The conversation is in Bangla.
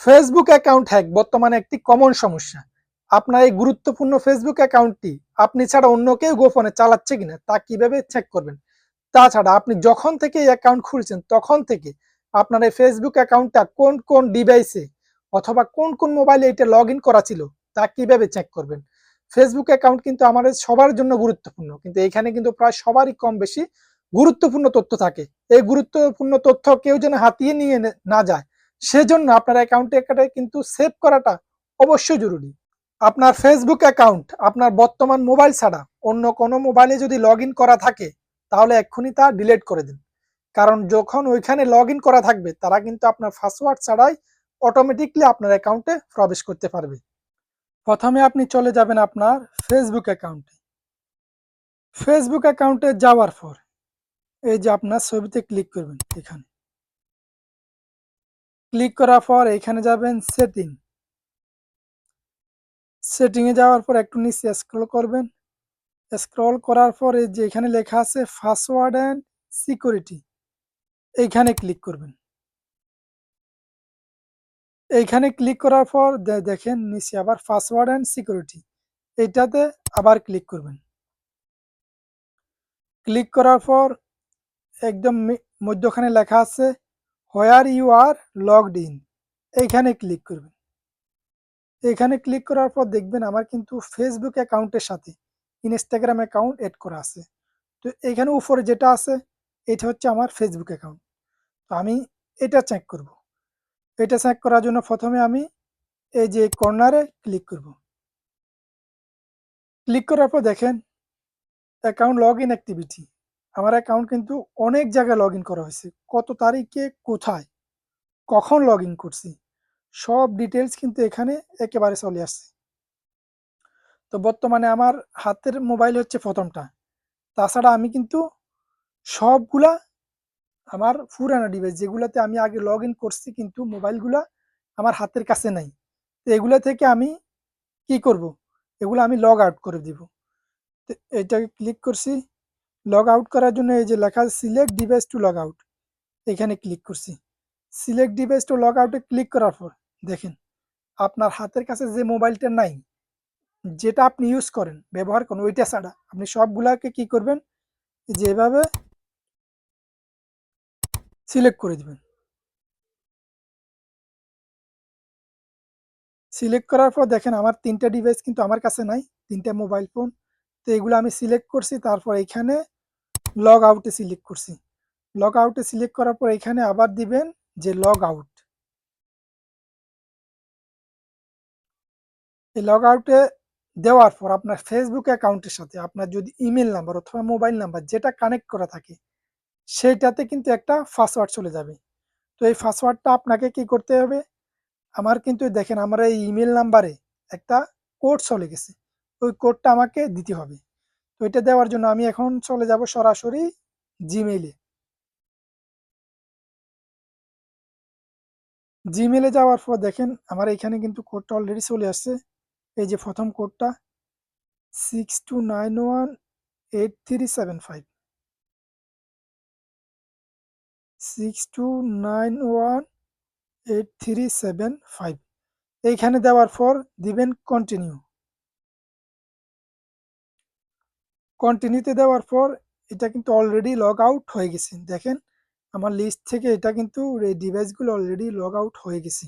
ফেসবুক অ্যাকাউন্ট হ্যাক বর্তমানে একটি কমন সমস্যা। আপনার এই গুরুত্বপূর্ণ ফেসবুক অ্যাকাউন্টটি আপনি ছাড়া অন্য কেউ গোপনে চালাচ্ছে কিনা তা কিভাবে চেক করবেন? তাছাড়া আপনি যখন থেকে এই অ্যাকাউন্ট খুলছেন তখন থেকে আপনার এই ফেসবুক অ্যাকাউন্টটা কোন ডিভাইসে অথবা কোন মোবাইলে এটা লগইন করা ছিল তা কিভাবে চেক করবেন? ফেসবুক অ্যাকাউন্ট কিন্তু আমাদের সবার জন্য গুরুত্বপূর্ণ। কিন্তু এখানে কিন্তু প্রায় সবারই কম বেশি গুরুত্বপূর্ণ তথ্য থাকে। এই গুরুত্বপূর্ণ তথ্য কেউ যেন হাতিয়ে নিয়ে না যায় সেজন্য আপনার অ্যাকাউন্টে কিন্তু সেভ করাটা অবশ্যই জরুরি। আপনার ফেসবুক অ্যাকাউন্ট আপনার বর্তমান মোবাইল ছাড়া অন্য কোনো মোবাইলে যদি লগ ইন করা থাকে তাহলে এক্ষুনি তা ডিলিট করে দিন। কারণ যখন ওইখানে লগ ইন করা থাকবে তারা কিন্তু আপনার পাসওয়ার্ড ছাড়াই অটোমেটিকলি আপনার অ্যাকাউন্টে প্রবেশ করতে পারবে। প্রথমে আপনি চলে যাবেন আপনার ফেসবুক অ্যাকাউন্টে। ফেসবুক অ্যাকাউন্টে যাওয়ার পর এই যে আপনার ছবিতে ক্লিক করবেন। এখানে ক্লিক করার পর এখানে যাবেন সেটিংয়ে যাওয়ার পর একটু নিচে স্ক্রল করবেন। স্ক্রল করার পর এই যে এখানে লেখা আছে পাসওয়ার্ড অ্যান্ড সিকিউরিটি, এইখানে ক্লিক করবেন। এইখানে ক্লিক করার পর দেখেন নিচে আবার পাসওয়ার্ড অ্যান্ড সিকিউরিটি, এইটাতে আবার ক্লিক করবেন। ক্লিক করার পর একদম মধ্যখানে লেখা আছে where you are logged in, এইখানে ক্লিক করবেন। এখানে ক্লিক করার পর দেখবেন আমার কিন্তু ফেসবুক অ্যাকাউন্টের সাথে ইনস্টাগ্রাম অ্যাকাউন্ট এড করা আছে। তো এখানে উপরে যেটা আছে এটা হচ্ছে আমার ফেসবুক অ্যাকাউন্ট। তো আমি এটা চেক করব। এটা চেক করার জন্য প্রথমে আমি এই যে কর্নারে ক্লিক করব। ক্লিক করার পর দেখেন অ্যাকাউন্ট লগ ইন অ্যাক্টিভিটি, আমার অ্যাকাউন্ট কিন্তু অনেক জায়গায় লগ ইন করা হয়েছে, কত তারিখে কোথায় কখন লগ ইন করছি সব ডিটেলস কিন্তু এখানে একেবারে চলে আসছে। তো বর্তমানে আমার হাতের মোবাইল হচ্ছে প্রথমটা, তাছাড়া আমি কিন্তু সবগুলা আমার পুরানো ডিভাইস যেগুলাতে আমি আগে লগ ইন করছি কিন্তু মোবাইলগুলা আমার হাতের কাছে নাই। তো এগুলা থেকে আমি কি করব, এগুলো আমি লগ আউট করে দিব। তো এটাকে ক্লিক করছি। লগ আউট করার জন্য এই যে লেখা select device to log out, এখানে ক্লিক করছি। সিলেক্ট ডিভাইস টু লগ আউটে ক্লিক করার পর দেখেন আপনার হাতের কাছে যে মোবাইলটা নাই, যেটা আপনি ইউজ করেন ব্যবহার করেন ওইটা ছাড়া আপনি সবগুলাকে কি করবেন, যেভাবে সিলেক্ট করে দিবেন। সিলেক্ট করার পর দেখেন আমার ৩টা ডিভাইস কিন্তু আমার কাছে নাই, ৩টা মোবাইল ফোন। তো এগুলো আমি সিলেক্ট করছি, তারপর এখানে লগ আউটে সিলেক্ট করছি। লগ আউটে সিলেক্ট করার পর এখানে আবার দিবেন যে লগ আউট। এই লগ আউটে দেওয়ার পর আপনার ফেসবুক অ্যাকাউন্টের সাথে আপনার যদি ইমেল নাম্বার অথবা মোবাইল নাম্বার যেটা কানেক্ট করা থাকে সেইটাতে কিন্তু একটা পাসওয়ার্ড চলে যাবে। তো এই পাসওয়ার্ডটা আপনাকে কি করতে হবে, আমার কিন্তু দেখেন আমার এই ইমেল নাম্বারে একটা কোড চলে গেছে, ওই কোডটা আমাকে দিতে হবে। তো এটা দেওয়ার জন্য আমি এখন চলে যাব সরাসরি জিমেইলে। জিমেইলে যাওয়ার পর দেখেন আমার এখানে কিন্তু কোডটা অলরেডি চলে আসছে। এই যে প্রথম কোডটা 62918375, 62918375, এইখানে দেওয়ার পর দিবেন কন্টিনিউ। কন্টিনিউতে দেওয়ার পর এটা কিন্তু অলরেডি লগ আউট হয়ে গেছে। দেখেন আমার লিস্ট থেকে এটা কিন্তু এই ডিভাইসগুলো অলরেডি লগ আউট হয়ে গেছে।